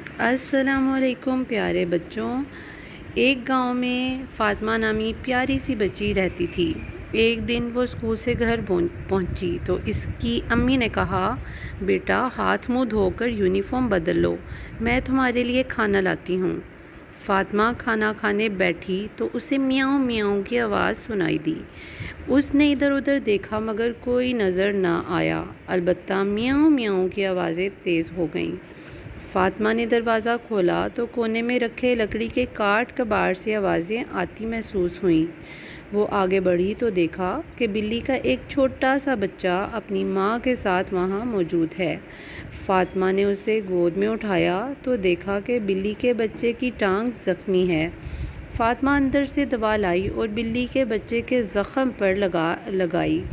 السلام علیکم پیارے بچوں۔ ایک گاؤں میں فاطمہ نامی پیاری سی بچی رہتی تھی۔ ایک دن وہ اسکول سے گھر پہنچی تو اس کی امی نے کہا، بیٹا ہاتھ منہ دھو کر یونیفارم بدل لو، میں تمہارے لیے کھانا لاتی ہوں۔ فاطمہ کھانا کھانے بیٹھی تو اسے میاؤں میاؤں کی آواز سنائی دی۔ اس نے ادھر ادھر دیکھا مگر کوئی نظر نہ آیا، البتہ میاؤں میاؤں کی آوازیں تیز ہو گئیں۔ فاطمہ نے دروازہ کھولا تو کونے میں رکھے لکڑی کے کاٹ کباڑ سے آوازیں آتی محسوس ہوئیں۔ وہ آگے بڑھی تو دیکھا کہ بلی کا ایک چھوٹا سا بچہ اپنی ماں کے ساتھ وہاں موجود ہے۔ فاطمہ نے اسے گود میں اٹھایا تو دیکھا کہ بلی کے بچے کی ٹانگ زخمی ہے۔ فاطمہ اندر سے دوا لائی اور بلی کے بچے کے زخم پر لگائی،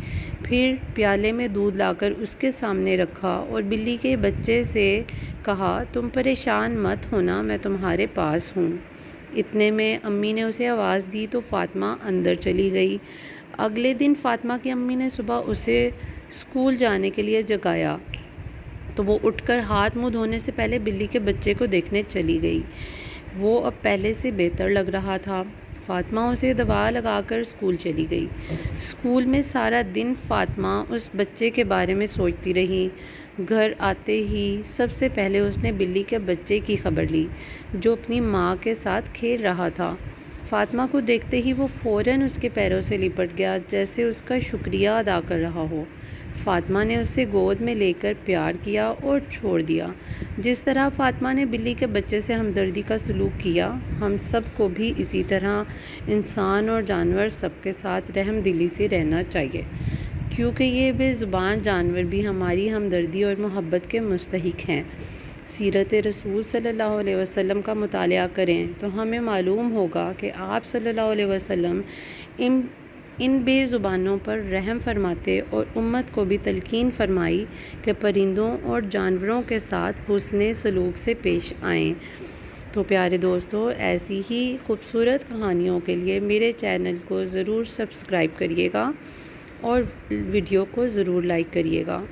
پھر پیالے میں دودھ لا کر اس کے سامنے رکھا اور بلی کے بچے سے کہا، تم پریشان مت ہونا، میں تمہارے پاس ہوں۔ اتنے میں امی نے اسے آواز دی تو فاطمہ اندر چلی گئی۔ اگلے دن فاطمہ کی امی نے صبح اسے اسکول جانے کے لیے جگایا تو وہ اٹھ کر ہاتھ منہ دھونے سے پہلے بلی کے بچے کو دیکھنے چلی گئی۔ وہ اب پہلے سے بہتر لگ رہا تھا۔ فاطمہ اسے دوا لگا کر اسکول چلی گئی۔ اسکول میں سارا دن فاطمہ اس بچے کے بارے میں سوچتی رہی۔ گھر آتے ہی سب سے پہلے اس نے بلی کے بچے کی خبر لی جو اپنی ماں کے ساتھ کھیل رہا تھا۔ فاطمہ کو دیکھتے ہی وہ فوراً اس کے پیروں سے لپٹ گیا جیسے اس کا شکریہ ادا کر رہا ہو۔ فاطمہ نے اسے گود میں لے کر پیار کیا اور چھوڑ دیا۔ جس طرح فاطمہ نے بلی کے بچے سے ہمدردی کا سلوک کیا، ہم سب کو بھی اسی طرح انسان اور جانور سب کے ساتھ رحم دلی سے رہنا چاہیے، کیونکہ یہ بے زبان جانور بھی ہماری ہمدردی اور محبت کے مستحق ہیں۔ سیرت رسول صلی اللہ علیہ وسلم کا مطالعہ کریں تو ہمیں معلوم ہوگا کہ آپ صلی اللہ علیہ وسلم ان بے زبانوں پر رحم فرماتے اور امت کو بھی تلقین فرمائی کہ پرندوں اور جانوروں کے ساتھ حسن سلوک سے پیش آئیں۔ تو پیارے دوستو، ایسی ہی خوبصورت کہانیوں کے لیے میرے چینل کو ضرور سبسکرائب کریے گا اور ویڈیو کو ضرور لائک کریے گا۔